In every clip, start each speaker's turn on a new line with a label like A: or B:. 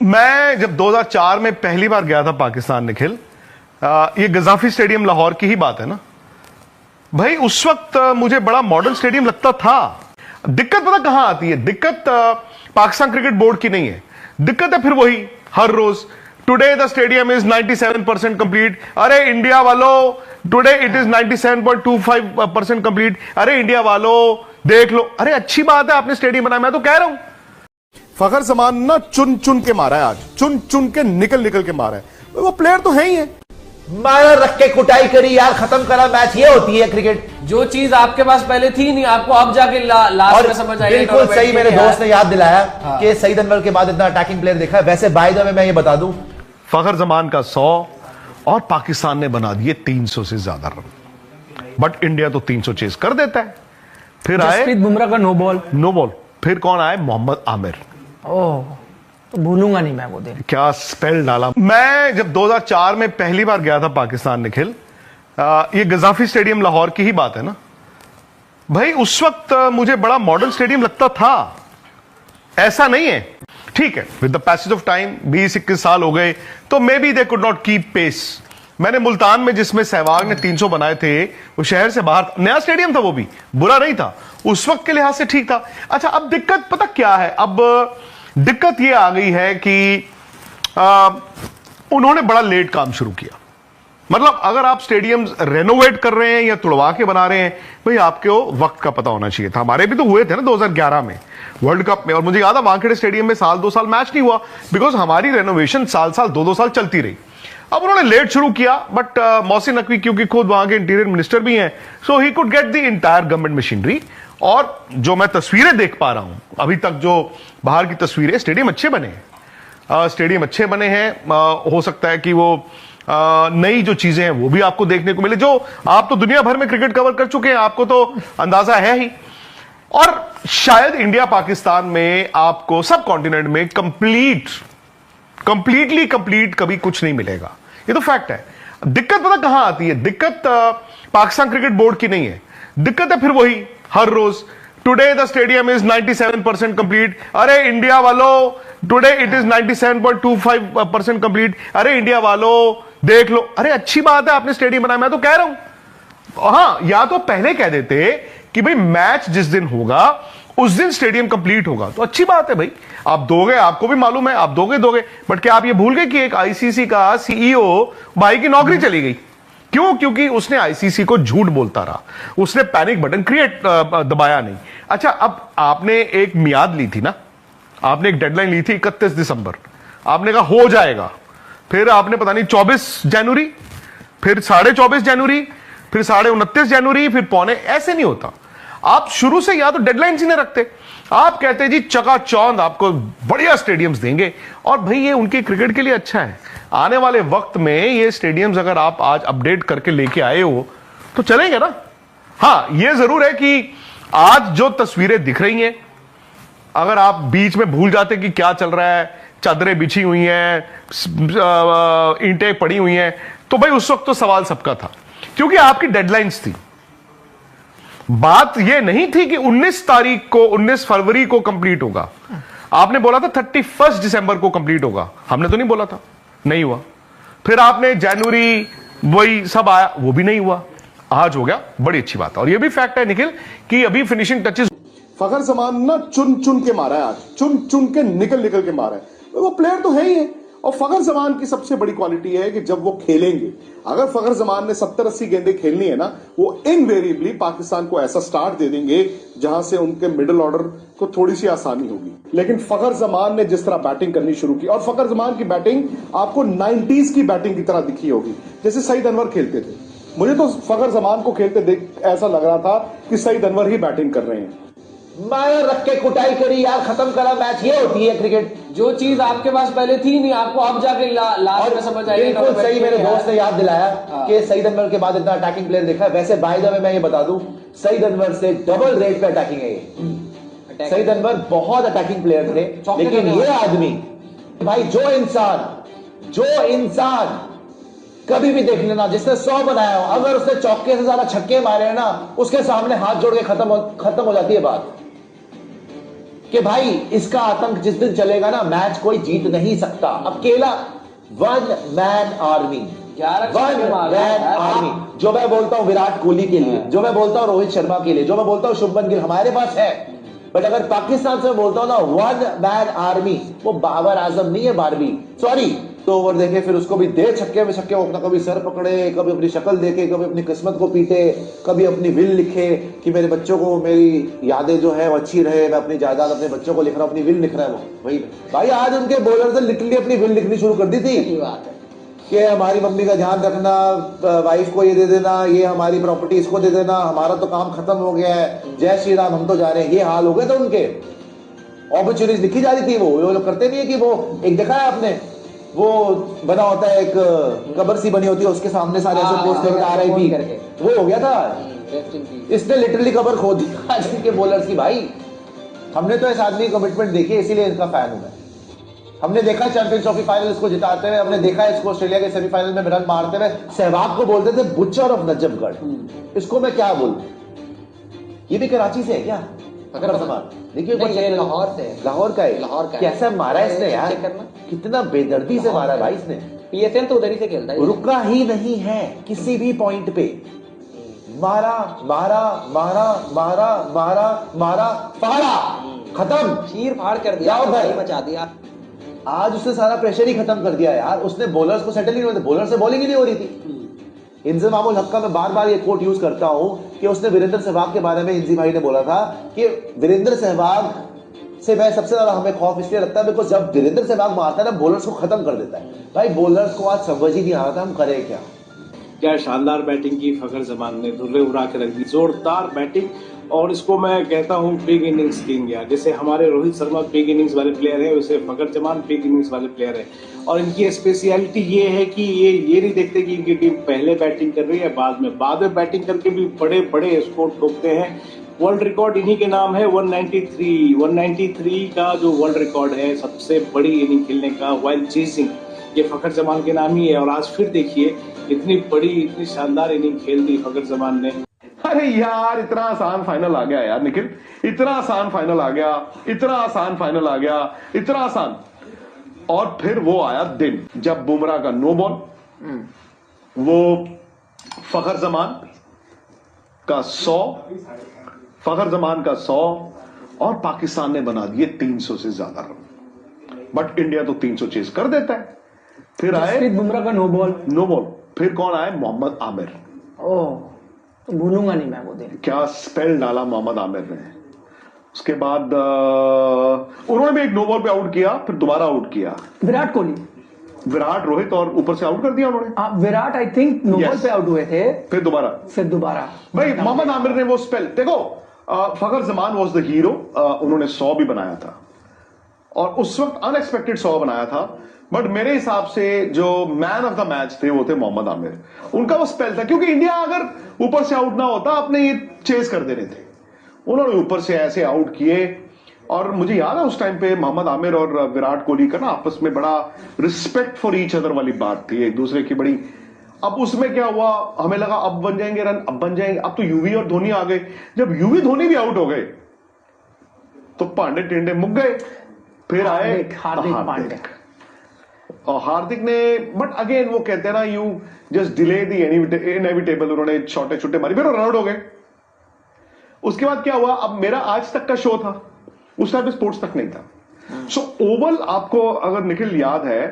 A: मैं जब 2004 में पहली बार गया था पाकिस्तान, निखिल, ये गजाफी स्टेडियम लाहौर की ही बात है ना भाई। उस वक्त मुझे बड़ा मॉडर्न स्टेडियम लगता था। दिक्कत पता कहां आती है? दिक्कत पाकिस्तान क्रिकेट बोर्ड की नहीं है, दिक्कत है फिर वही हर रोज, today the stadium is 97% complete. अरे इंडिया वालों, टुडे इट इज 97.25% कंप्लीट। अरे इंडिया वालों देख लो। अरे अच्छी बात है आपने स्टेडियम बनाया, मैं तो कह रहा हूं फखर जमान ना चुन चुन के मारा है, आज चुन चुन के निकल के मारा है। वो प्लेयर तो है ही है,
B: मारा रख के कुटाई करी यार, खत्म करा मैच। ये होती है क्रिकेट।
C: जो चीज आपके पास पहले थी नहीं, आपको अब जाके लास्ट में समझ आई।
B: बिल्कुल सही, मेरे दोस्त ने याद दिलाया कि सईद अनवर के बाद इतना अटैकिंग प्लेयर देखा है। वैसे बाय द वे मैं ये बता दूं,
A: फखर जमान का 100 और पाकिस्तान ने बना दिए 300 से ज्यादा रन, बट इंडिया तो 300 चेस कर देता है। फिर आए
D: जसप्रीत बुमराह का नो बॉल।
A: फिर कौन आए? मोहम्मद आमिर।
D: ओह, तो भूलूंगा नहीं मैं वो दिन।
A: क्या स्पेल डाला। मैं जब 2004 में पहली बार गया था पाकिस्तान, निखिल, ये गजाफी स्टेडियम लाहौर की ही बात है ना भाई। उस वक्त मुझे बड़ा मॉडर्न स्टेडियम लगता था, ऐसा नहीं है। ठीक है, with the passage of time 20-21 साल हो गए तो maybe they could not keep pace. मैंने मुल्तान में, जिसमें सहवाग ने 300 बनाए थे, वो शहर से बाहर नया स्टेडियम था, वो भी बुरा नहीं था, उस वक्त के लिहाज से ठीक था। अच्छा, अब दिक्कत पता क्या है? अब दिक्कत ये आ गई है कि उन्होंने बड़ा लेट काम शुरू किया। मतलब अगर आप स्टेडियम्स रेनोवेट कर रहे हैं या तुड़वा के बना रहे हैं, भाई आपको वक्त का पता होना चाहिए था। हमारे भी तो हुए थे ना 2011 में वर्ल्ड कप में, और मुझे याद है वानखेड़े स्टेडियम में साल 2 साल मैच नहीं हुआ, बिकॉज हमारी रेनोवेशन साल 2 साल चलती रही। अब उन्होंने लेट शुरू किया, बट मोहसिन नकवी क्योंकि खुद वहां के इंटीरियर मिनिस्टर भी हैं, so he could get the entire government machinery. और जो मैं तस्वीरें देख पा रहा हूं अभी तक, जो बाहर की तस्वीरें, स्टेडियम अच्छे बने हैं, स्टेडियम अच्छे बने हैं। हो सकता है कि वो नई जो चीजें हैं वो भी आपको देखने को मिले। जो आप तो दुनिया भर में क्रिकेट कवर कर चुके हैं, आपको तो अंदाजा है ही। और शायद इंडिया पाकिस्तान में आपको सब कॉन्टिनेंट में कंप्लीटली कंप्लीट कभी कुछ नहीं मिलेगा, ये तो फैक्ट है। दिक्कत पता कहां आती है? दिक्कत पाकिस्तान क्रिकेट बोर्ड की नहीं है, दिक्कत है फिर वही हर रोज, today the stadium is 97% complete. अरे इंडिया वालों, टुडे इट इज 97.25% कंप्लीट। अरे इंडिया वालों देख लो। अरे अच्छी बात है आपने स्टेडियम बनाया, मैं तो कह रहा हूं। हाँ, या तो पहले कह देते कि भाई मैच जिस दिन होगा उस दिन स्टेडियम कंप्लीट होगा, तो अच्छी बात है भाई। आप दोगे, आपको भी मालूम है आप दोगे, बट क्या आप ये भूल गए कि एक आईसीसी का सीईओ भाई की नौकरी चली गई? क्यों? क्योंकि उसने आईसीसी को झूठ बोलता रहा, उसने पैनिक बटन दबाया नहीं। अच्छा, अब आपने एक मियाद ली थी ना, आपने एक डेडलाइन ली थी 31 दिसंबर, आपने कहा हो जाएगा, फिर आपने पता नहीं 24 जनवरी, फिर 24.5 जनवरी, फिर 29.5 जनवरी, फिर पौने। ऐसे नहीं होता। आप शुरू से या तो डेडलाइन ही नहीं रखते, आप कहते जी चकाचौंध आपको बढ़िया स्टेडियम्स देंगे, और भाई ये उनके क्रिकेट के लिए अच्छा है। आने वाले वक्त में ये स्टेडियम्स अगर आप आज अपडेट करके लेके आए हो तो चलेंगे ना। हाँ, ये जरूर है कि आज जो तस्वीरें दिख रही हैं, अगर आप बीच में भूल जाते कि क्या चल रहा है, चादरें बिछी हुई हैं, ईंटें पड़ी हुई हैं, तो भाई उस वक्त तो सवाल सबका था, क्योंकि आपकी डेडलाइंस थी। बात यह नहीं थी कि 19 फरवरी को कंप्लीट होगा। आपने बोला था 31 दिसंबर को कंप्लीट होगा, हमने तो नहीं बोला था, नहीं हुआ। फिर आपने जनवरी, वही सब आया, वो भी नहीं हुआ, आज हो गया, बड़ी अच्छी बात है। और ये भी फैक्ट है निखिल कि अभी फिनिशिंग टचेस फखर जमान ना चुन चुन के मारा है, आज चुन चुन के निकल के मारा है। वो प्लेयर तो है ही है। और फखर जमान की सबसे बड़ी क्वालिटी है कि जब वो खेलेंगे, अगर फखर जमान ने 70-80 गेंदें खेलनी है ना, वो इनवेरिएबली पाकिस्तान को ऐसा स्टार्ट दे देंगे जहां से उनके मिडिल ऑर्डर को थोड़ी सी आसानी होगी। लेकिन फखर जमान ने जिस तरह बैटिंग करनी शुरू की, और फखर जमान की बैटिंग आपको 90s की बैटिंग की तरह दिखी होगी, जैसे सईद अनवर खेलते थे। मुझे तो फखर जमान को खेलते देख ऐसा लग रहा था कि सईद अनवर ही बैटिंग कर रहे हैं।
B: मारा रख के कुटाई करी यार, खत्म करा मैच। ये होती है क्रिकेट।
C: जो चीज आपके पास पहले थी नहीं, आपको अब जाके लास्ट में समझ आई।
B: बिल्कुल सही, मेरे दोस्त ने याद दिलाया कि सईद अनवर के बाद इतना अटैकिंग प्लेयर देखा है। वैसे बाय द वे मैं ये बता दूं, सईद अनवर से डबल रेट पे अटैकिंग है ये। सईद अनवर बहुत अटैकिंग प्लेयर थे, लेकिन ये आदमी भाई, जो इंसान कभी भी देख लेना जिसने 100 बनाया हो, अगर उसने चौके से ज्यादा छक्के मारे हैं ना, उसके सामने हाथ जोड़ के खत्म हो जाती है बात। कि भाई इसका आतंक जिस दिन चलेगा ना, मैच कोई जीत नहीं सकता। अकेला वन मैन आर्मी,
C: 11
B: वन
C: छक्के मारे
B: मैन
C: हैं।
B: आर्मी। जो मैं बोलता हूं विराट कोहली के लिए, जो मैं बोलता हूं रोहित शर्मा के लिए, जो मैं बोलता हूं शुभमन गिल हमारे पास है, बट अगर पाकिस्तान से मैं बोलता हूं ना वन मैन आर्मी, वो बाबर आजम नहीं है, बारबी। सॉरी, तो ओवर देखे फिर उसको भी दे छक्के में छक्के, वो अपना कभी सर पकड़े, कभी अपनी शक्ल देखे, कभी अपनी किस्मत को पीटे, कभी अपनी विल लिखे कि मेरे बच्चों को मेरी यादें जो है वो अच्छी रहे, मैं अपनी जायदाद अपने बच्चों को लिख रहा हूं, अपनी विल लिख रहा है वो वही भाई। आज उनके बॉलर से लिटरली अपनी विल लिखनी शुरू कर दी थी
C: सही बात है।
B: कि हमारी मम्मी का ध्यान रखना, वाइफ को ये दे देना, ये हमारी प्रॉपर्टी इसको दे देना, हमारा तो काम खत्म हो गया है, जय श्री राम हम तो जा रहे हैं। ये हाल हो गए थे उनके, ऑपरचुनिटीज लिखी जा रही थी। वो लोग करते नहीं है कि वो एक देखा है आपने, वो बना होता है एक कबर सी बनी होती है, उसके सामने सारे ऐसे पोस्ट करके RIP करके, वो हो गया था। इसने लिटरली कबर खोद दी आज के बॉलर्स की। भाई हमने तो इस आदमी की कमिटमेंट देखी है, इसीलिए इनका फैन हूं मैं। हमने देखा चैंपियंस ट्रॉफी फाइनल इसको जिताते हुए, हमने देखा इसको ऑस्ट्रेलिया के सेमीफाइनल में रन मारते हुए। सहवाग को बोलते थे बुचर ऑफ नजफगढ़। इसको मैं क्या बोलूं, ये भी कराची से है क्या? फखर जमान देखिए,
C: लाहौर से,
B: लाहौर का है।
C: लाहौर का है।
B: कैसा मारा है इसने यार,
C: चेक करना।
B: कितना बेदर्दी से मारा है भाई इसने।
C: PSL तो उधर ही से खेलता है।
B: रुका ही नहीं है किसी भी पॉइंट पे, मारा मारा मारा मारा मारा मारा, फाड़ा, खत्म,
C: चीर फाड़ कर दिया,
B: जाओ भाई।
C: मचा दिया।
B: आज उसने सारा प्रेशर ही खत्म कर दिया यार। उसने बॉलर्स को सेटल ही नहीं होते, बॉलर से बॉलिंग ही नहीं हो रही थी। इंजमामुल हक का मैं बार बार ये कोट यूज करता हूं कि उसने वीरेंद्र सहवाग के बारे में, इंजी भाई ने बोला था कि वीरेंद्र सहवाग से मैं सबसे ज्यादा हमें खौफ इसलिए लगता है बिकॉज जब वीरेंद्र सहवाग मारता है ना, बॉलर्स को खत्म कर देता है। भाई बॉलर्स को आज समझ ही नहीं आ रहा था हम करें क्या।
E: क्या शानदार बैटिंग की फखर जमान ने, धुर्रे उड़ा के रख दी, जोरदार बैटिंग। और इसको मैं कहता हूँ बिग इनिंग्स किंग यार। जैसे हमारे रोहित शर्मा बिग इनिंग्स वाले प्लेयर हैं, वैसे फखर जमान बिग इनिंग्स वाले प्लेयर हैं। और इनकी स्पेशलिटी ये है कि ये नहीं देखते कि इनकी टीम पहले बैटिंग कर रही है बाद में बैटिंग करके भी बड़े बड़े स्कोर ठोकते हैं। वर्ल्ड रिकॉर्ड इन्हीं के नाम है, 193 का जो वर्ल्ड रिकॉर्ड है सबसे बड़ी इनिंग खेलने का वाइल्ड चेजिंग, ये फखर जमान के नाम ही है। और आज फिर देखिए इतनी बड़ी, इतनी शानदार इनिंग खेल दी फखर जमान ने।
A: अरे यार इतना आसान फाइनल आ गया यार निखिल, इतना आसान फाइनल आ गया, इतना आसान फाइनल आ गया, इतना आसान। और फिर वो आया दिन जब बुमराह का नो बॉल, वो फखर जमान का 100, फखर जमान का 100, और पाकिस्तान ने बना दिए 300 से ज्यादा रन। बट इंडिया तो 300 चेज कर देता है। फिर आए
D: जसप्रीत बुमराह का नो बॉल।
A: फिर कौन आए? मोहम्मद आमिर।
D: ओह, तो भूलूंगा नहीं मैं वो दिन।
A: क्या स्पेल डाला मोहम्मद आमिर ने। उसके बाद उन्होंने भी एक नो बॉल पे आउट किया, फिर दोबारा आउट किया
D: विराट कोहली,
A: विराट, रोहित, और ऊपर से आउट कर दिया उन्होंने।
D: Virat I think no ball पे आउट हुए थे,
A: फिर दोबारा भाई मोहम्मद आमिर ने वो स्पेल देखो। फखर जमान वॉज द हीरो, उन्होंने 100 भी बनाया था और उस वक्त अनएक्सपेक्टेड 100 बनाया था। बट मेरे हिसाब से जो मैन ऑफ द मैच थे वो थे मोहम्मद आमिर। उनका वो स्पेल था, क्योंकि इंडिया अगर ऊपर से आउट ना होता अपने ये चेस कर देने थे, उन्होंने ऊपर से ऐसे आउट किए। और मुझे याद है उस टाइम पे मोहम्मद आमिर और विराट कोहली का ना आपस में बड़ा रिस्पेक्ट फॉर ईच अदर वाली बात थी, एक दूसरे की बड़ी। अब उसमें क्या हुआ, हमें लगा अब बन जाएंगे रन, अब बन जाएंगे, अब तो यूवी और धोनी आ गए। जब यूवी धोनी भी आउट हो गए तो पांडे टिंडे मुक गए। फिर आए
D: हार्दिक पांड्या,
A: और हार्दिक ने, बट अगेन वो कहते हैं ना, you just delay the inevitable. उन्होंने छोटे छोटे मारी, फिर रन आउट हो गए। उसके बाद क्या हुआ, अब मेरा आज तक का शो था, उस टाइम पे स्पोर्ट्स तक नहीं था। सो ओवल, आपको अगर निखिल याद है,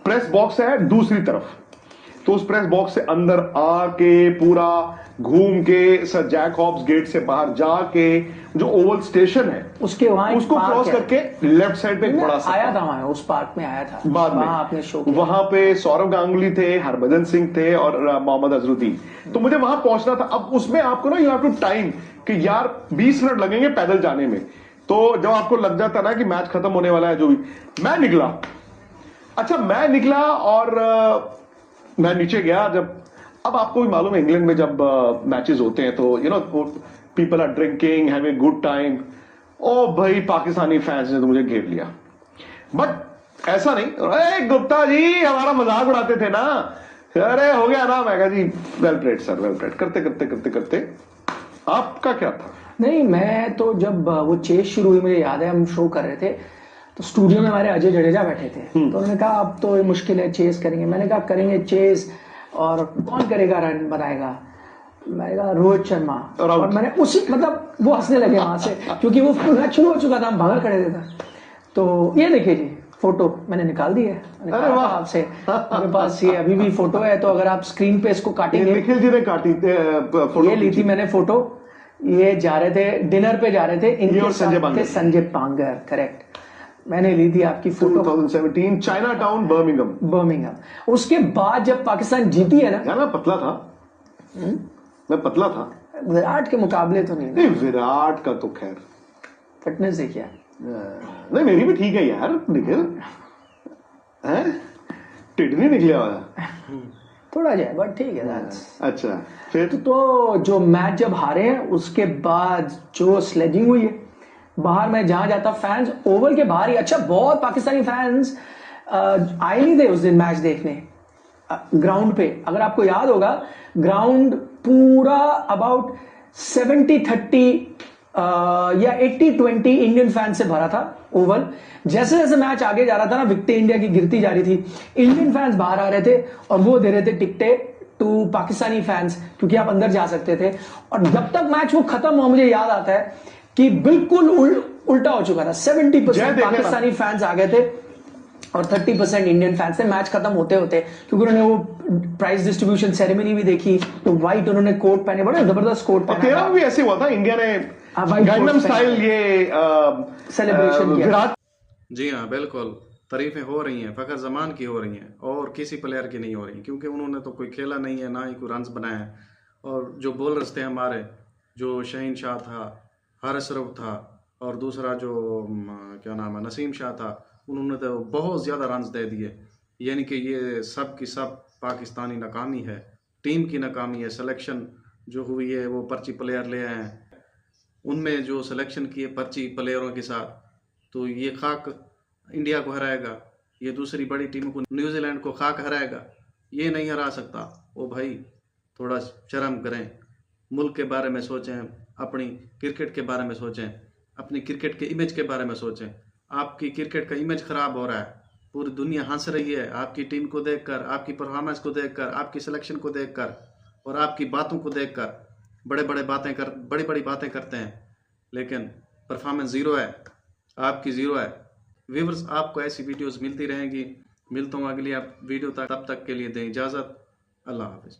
A: प्रेस बॉक्स है दूसरी तरफ, तो उस प्रेस बॉक्स से अंदर आके पूरा घूम के सर जैकॉब्स गेट से बाहर जाके जो ओवल स्टेशन है
D: उसके वहां
A: उसको क्रॉस करके लेफ्ट साइड पे एक बड़ा सा
D: आया था, वहां उस पार्क में आया था
A: बाद में
D: आपने शो
A: वहां पे सौरव गांगुली थे, हरभजन सिंह थे और मोहम्मद अजरुद्दीन। तो मुझे वहां पहुंचना था। अब उसमें आपको ना यू हैव टू टाइम कि यार 20 मिनट लगेंगे पैदल जाने में। तो जब आपको लग जाता ना कि मैच खत्म होने वाला है, जो भी, मैं निकला और मैं नीचे गया। जब अब आपको भी मालूम है इंग्लैंड में जब मैचेस होते हैं तो you know people are drinking, having good time. ओ भाई पाकिस्तानी फैंस ने तो मुझे घेर लिया। बट ऐसा नहीं, अरे गुप्ता जी हमारा मजाक उड़ाते थे ना, अरे हो गया ना। मैं कहा जी well played sir, well played. करते करते आपका क्या था?
D: नहीं, मैं तो जब वो चेस शुरू हुई, मुझे याद है हम शो कर रहे थे तो स्टूडियो में हमारे अजय जडेजा बैठे थे, तो उन्होंने कहा अब तो ये मुश्किल है, चेस करेंगे। मैंने कहा करेंगे चेस, और कौन करेगा, रन बनाएगा? मैंने कहा रोहित शर्मा। और मैंने उसी मतलब वो हंसने लगे वहां से, क्योंकि वो मैच शुरू हो चुका था, हम बाहर खड़े थे। तो ये देखिए जी फोटो मैंने निकाल दी है, मैंने कहा था आपसे, मेरे पास ये अभी भी फोटो है, तो अगर आप स्क्रीन पे इसको काटेंगे।
A: निखिल जी ने काटी फोटो,
D: ये ली थी मैंने फोटो, ये जा रहे थे डिनर पे जा रहे थे,
A: ये
D: इनके
A: और संजय
D: साथ
A: पांगर।
D: थे संजय पांगर, करेक्ट। मैंने ली थी आपकी फोटो
A: 2017 चाइना टाउन
D: बर्मिंघम। उसके बाद जब पाकिस्तान जीती है ना,
A: यार मैं पतला था, मैं पतला था,
D: विराट के मुकाबले तो नहीं,
A: नहीं विराट का तो खैर,
D: फिटनेस देखिए।
A: नहीं मेरी भी ठीक है यार। निखिल हैं, टिडनी निकला हुआ।
D: थोड़ा जाए बट ठीक है।
A: अच्छा, फिर
D: तो जो मैच जब हारे हैं उसके बाद जो स्लेजिंग हुई है बाहर, मैं जहां जाता फैंस ओवल के बाहर ही, अच्छा बहुत पाकिस्तानी फैंस आए नहीं थे उस दिन मैच देखने ग्राउंड पे। अगर आपको याद होगा, ग्राउंड पूरा अबाउट 70-30 या 80-20 इंडियन फैन से भरा था ओवल। जैसे जैसे मैच आगे जा रहा था ना, विकेटें इंडिया की गिरती जा रही थी, इंडियन फैंस बाहर आ रहे थे और वो दे रहे थे टिकटें टू पाकिस्तानी फैंस, क्योंकि आप अंदर जा सकते थे। और जब तक मैच वो खत्म हुआ, मुझे याद आता है कि बिल्कुल उल्टा हो चुका था। 70% पाकिस्तानी फैंस आ गए थे और 30% इंडियन फैंस थे। मैच खत्म होते होते, क्योंकि उन्होंने वो प्राइज डिस्ट्रीब्यूशन सेरेमनी भी देखी, तो व्हाइट उन्होंने कोट पहने, बड़े जबरदस्त कोट पहना।
A: तेरा भी ऐसे हुआ था, इंडिया ने गांगनम स्टाइल ये
D: सेलिब्रेशन किया।
A: विराट
F: जी हाँ, बिल्कुल तारीफें हो रही हैं, फखर जमान की हो रही हैं और किसी प्लेयर की नहीं हो रही, क्योंकि उन्होंने तो कोई खेला नहीं है, ना ही कोई रन्स बनाए हैं। और जो बॉलर्स थे हमारे, जो शहीन शाह था, हारिस रऊफ था, और दूसरा जो क्या नाम है नसीम शाह था, उन्होंने तो बहुत ज़्यादा रन्स दे दिए। यानी कि ये सब की सब पाकिस्तानी नाकामी है, टीम की नाकामी है। सिलेक्शन जो हुई है वो पर्ची प्लेयर ले आए हैं, उनमें जो सिलेक्शन किए पर्ची प्लेयरों के साथ, तो ये खाक इंडिया को हराएगा, ये दूसरी बड़ी टीम को, न्यूजीलैंड को खाक हराएगा, ये नहीं हरा सकता। ओ भाई थोड़ा शर्म करें, मुल्क के बारे में सोचें, अपनी क्रिकेट के बारे में सोचें, अपनी क्रिकेट के इमेज के बारे में सोचें। आपकी क्रिकेट का इमेज खराब हो रहा है, पूरी दुनिया हंस रही है आपकी टीम को देखकर, आपकी परफॉर्मेंस को देखकर, आपकी सिलेक्शन को देखकर और आपकी बातों को देखकर। बड़ी बड़ी बातें करते हैं, लेकिन परफॉर्मेंस ज़ीरो है, आपकी ज़ीरो है। व्यूअर्स, आपको ऐसी वीडियोस मिलती रहेंगी। मिलता हूँ अगली वीडियो तक, तब तक के लिए दें इजाज़त। अल्लाह हाफिज़।